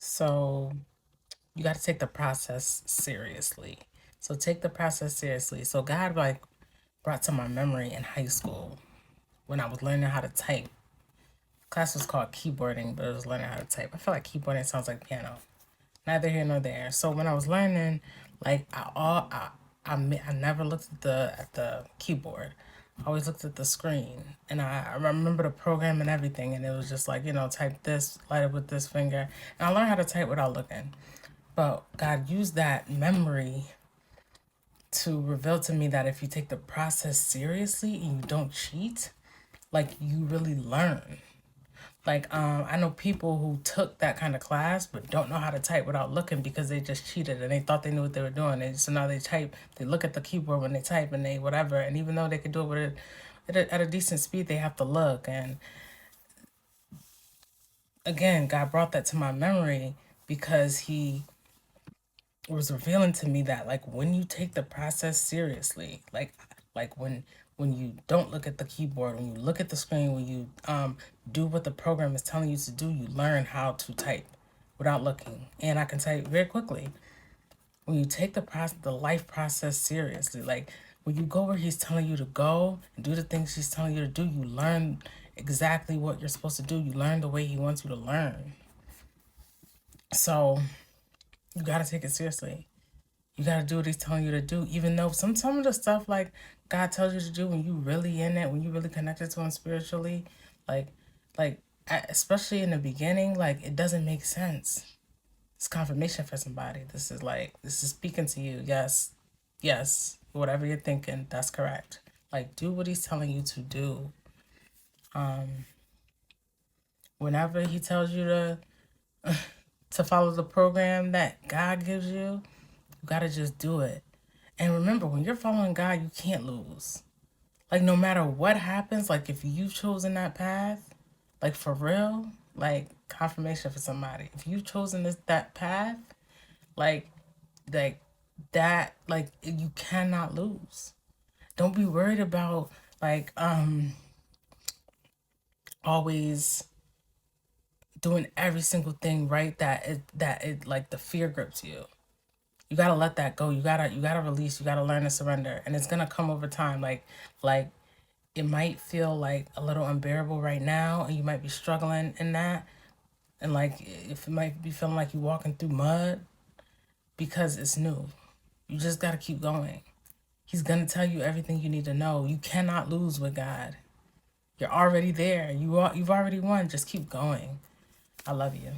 So you got to take the process seriously. So take the process seriously. So God like brought to my memory in high school when I was learning how to type. Class was called keyboarding, but it was learning how to type. I feel like keyboarding sounds like piano. Neither here nor there. So when I was learning, like I never looked at the keyboard. I always looked at the screen, and I remember the program and everything, and it was just like type this, light it with this finger, and I learned how to type without looking. But God used that memory to reveal to me that if you take the process seriously and you don't cheat, like you really learn. Like, I know people who took that kind of class but don't know how to type without looking because they just cheated and they thought they knew what they were doing. And so now they type, they look at the keyboard when they type and they whatever. And even though they could do it with at a decent speed, they have to look. And again, God brought that to my memory because He was revealing to me that like when you take the process seriously, like when you don't look at the keyboard, when you look at the screen, when you do what the program is telling you to do, you learn how to type without looking. And I can type very quickly. When you take the life process seriously, like when you go where He's telling you to go and do the things He's telling you to do, you learn exactly what you're supposed to do. You learn the way He wants you to learn. So you got to take it seriously. You gotta do what He's telling you to do, even though some of the stuff like God tells you to do when you really in it, when you really connected to Him spiritually, like like especially in the beginning, like it doesn't make sense. It's confirmation for somebody. This is speaking to you. Yes, yes, whatever you're thinking, that's correct. Like do what He's telling you to do. Whenever He tells you to follow the program that God gives you, you gotta just do it. And remember, when you're following God, you can't lose. Like no matter what happens, like if you've chosen that path, like for real, like confirmation for somebody. If you've chosen that path, like like like you cannot lose. Don't be worried about like always doing every single thing right that it like the fear grips you. You gotta let that go. You gotta release. You gotta learn to surrender, and it's gonna come over time. Like it might feel like a little unbearable right now, and you might be struggling in that, and like if it might be feeling like you're walking through mud because it's new. You just gotta keep going. He's gonna tell you everything you need to know. You cannot lose with God. You're already there. You've already won. Just keep going. I love you.